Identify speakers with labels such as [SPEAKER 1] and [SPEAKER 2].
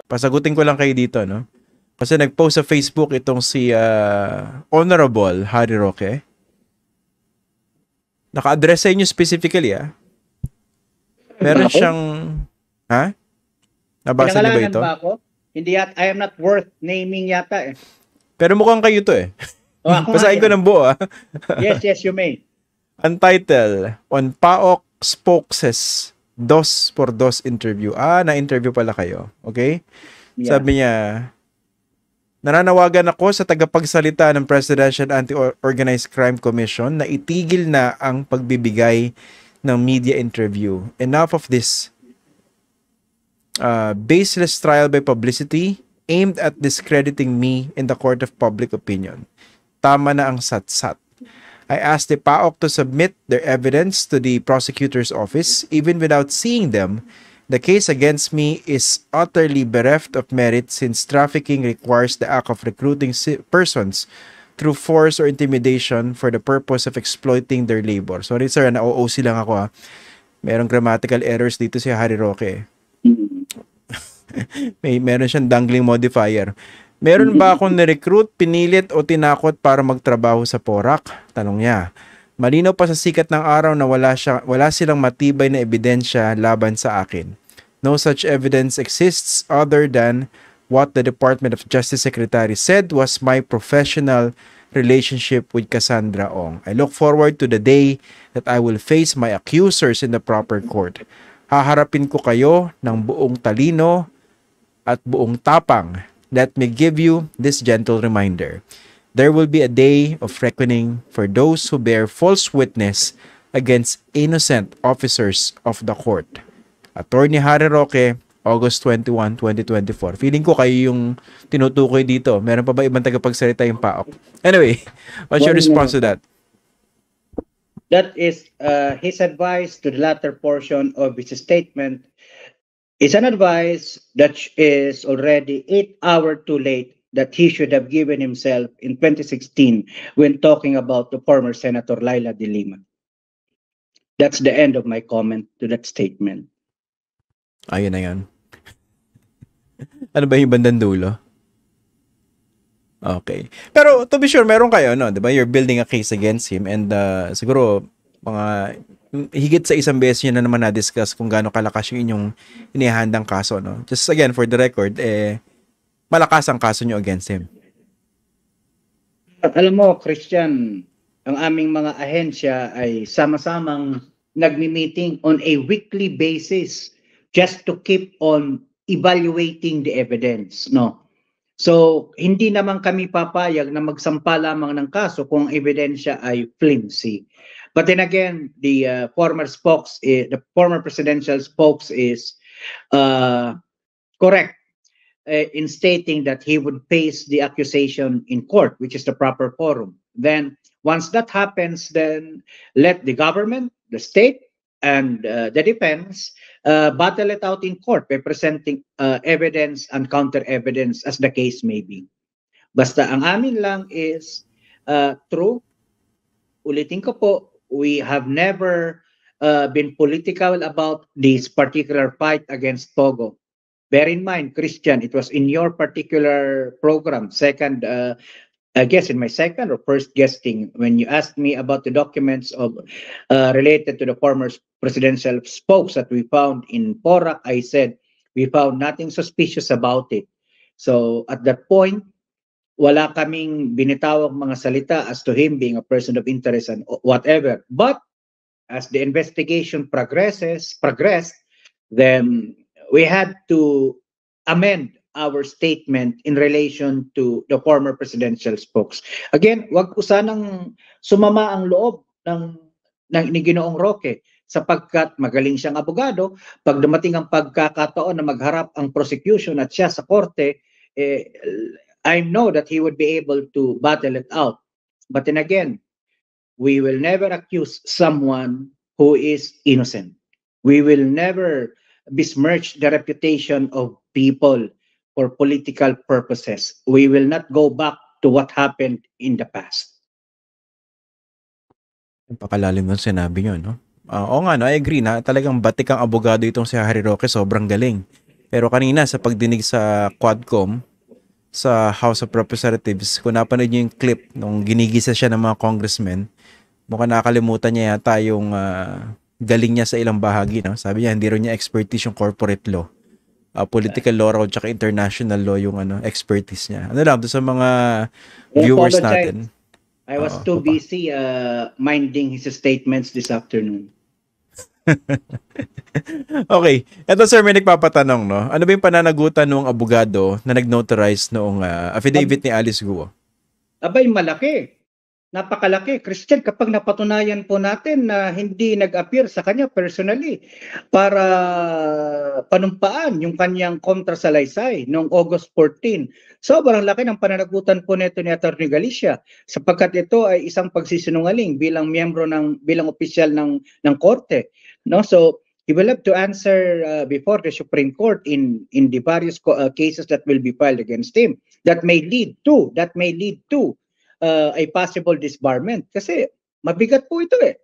[SPEAKER 1] pasagutin ko lang kayo dito, no? Kasi nag-post sa Facebook itong si Honorable Harry Roque. Naka-address sa inyo specifically, Meron siyang... Ha? Nabasa niyo ba ito?
[SPEAKER 2] Ba ako? Hindi I am not worth naming yata
[SPEAKER 1] Pero mukhang kayo to Basahin ko ng buo,
[SPEAKER 2] Yes, you may.
[SPEAKER 1] Untitled, On PAOK Spokes 2x2 interview. Na-interview pala kayo. Okay? Yeah. Sabi niya, nananawagan ako sa tagapagsalita ng Presidential Anti-Organized Crime Commission na itigil na ang pagbibigay ng media interview. Enough of this baseless trial by publicity aimed at discrediting me in the court of public opinion. Tama na ang satsat. I asked the PAOK to submit their evidence to the prosecutor's office. Even without seeing them, the case against me is utterly bereft of merit since trafficking requires the act of recruiting persons through force or intimidation for the purpose of exploiting their labor. Sorry sir, na-OOC lang ako Merong grammatical errors dito si Harry Roque. Meron siyang dangling modifier. Meron ba akong ni-recruit, pinilit o tinakot para magtrabaho sa PORAC? Tanong niya. Malinaw pa sa sikat ng araw na wala silang matibay na ebidensya laban sa akin. No such evidence exists other than what the Department of Justice Secretary said was my professional relationship with Cassandra Ong. I look forward to the day that I will face my accusers in the proper court. Haharapin ko kayo ng buong talino at buong tapang. Let me give you this gentle reminder. There will be a day of reckoning for those who bear false witness against innocent officers of the court. Attorney Harry Roque, August 21, 2024. Feeling ko kayo yung tinutukoy dito. Meron pa ba ibang tagapagsalita yung PAOK? Anyway, what's your response to that?
[SPEAKER 2] That is his advice to the latter portion of his statement. It's an advice that is already 8 hours too late that he should have given himself in 2016 when talking about the former Senator Laila de Lima. That's the end of my comment to that statement.
[SPEAKER 1] Ayun na yan. Ano ba yung bandang dulo? Okay. Pero to be sure, meron kayo, no? Diba? You're building a case against him and siguro mga higit sa isang beses nyo na naman na-discuss kung gaano kalakas yung inyong inihandang kaso, no? Just again, for the record, malakas ang kaso nyo against him.
[SPEAKER 2] Alam mo, Christian, ang aming mga ahensya ay sama-samang nagmi-meeting on a weekly basis just to keep on evaluating the evidence, no? So, hindi naman kami papayag na magsampa lamang ng kaso kung ebidensya ay flimsy. But then again, the former presidential spokes is correct in stating that he would face the accusation in court, which is the proper forum. Then, once that happens, then let the government, the state, and the defense battle it out in court by presenting evidence and counter-evidence as the case may be. Basta ang amin lang is true. Ulitin ko po, we have never been political about this particular fight against Pogo. Bear in mind, Christian, it was in your particular program, I guess in my second or first guesting, when you asked me about the documents of related to the former presidential spokes that we found in PORAC, I said, we found nothing suspicious about it. So at that point, wala kaming binitawag mga salita as to him being a person of interest and whatever. But as the investigation progressed, then we had to amend our statement in relation to the former presidential spokes. Again, wag po sanang sumama ang loob ni Ginoong Roque sapagkat magaling siyang abogado. Pag dumating ang pagkakataon na magharap ang prosecution at siya sa korte, I know that he would be able to battle it out. But then again, we will never accuse someone who is innocent. We will never besmirch the reputation of people for political purposes. We will not go back to what happened in the past.
[SPEAKER 1] Napakalalim ng sinabi nyo, no? Oo nga, no? I agree na talagang batik ang abogado itong si Harry Roque, sobrang galing. Pero kanina sa pagdinig sa Quadcom, sa House of Representatives, kung napanood niyo yung clip nung ginigisa siya ng mga congressmen, mukhang nakalimutan niya yata yung galing niya sa ilang bahagi. No? Sabi niya, hindi rin niya expertise yung corporate law. Political law raw tsaka international law yung expertise niya. Ano lang, doon sa mga viewers natin.
[SPEAKER 2] I was too busy minding his statements this afternoon.
[SPEAKER 1] Okay. Ito sir, may nagpapatanong, no? Ano ba yung pananagutan ng abogado na nag-notarize noong affidavit ni Alice Guo?
[SPEAKER 2] Abay, malaki. Napakalaki. Christian, kapag napatunayan po natin na hindi nag-appear sa kanya personally para panumpaan yung kanyang kontrasalaysay noong August 14. Sobrang laki ng pananagutan po nito ni Atty. Galicia sapagkat ito ay isang pagsisinungaling bilang bilang opisyal ng korte. No? So, he will have to answer before the Supreme Court in the various cases that will be filed against him. That may lead to a possible disbarment kasi mabigat po ito eh.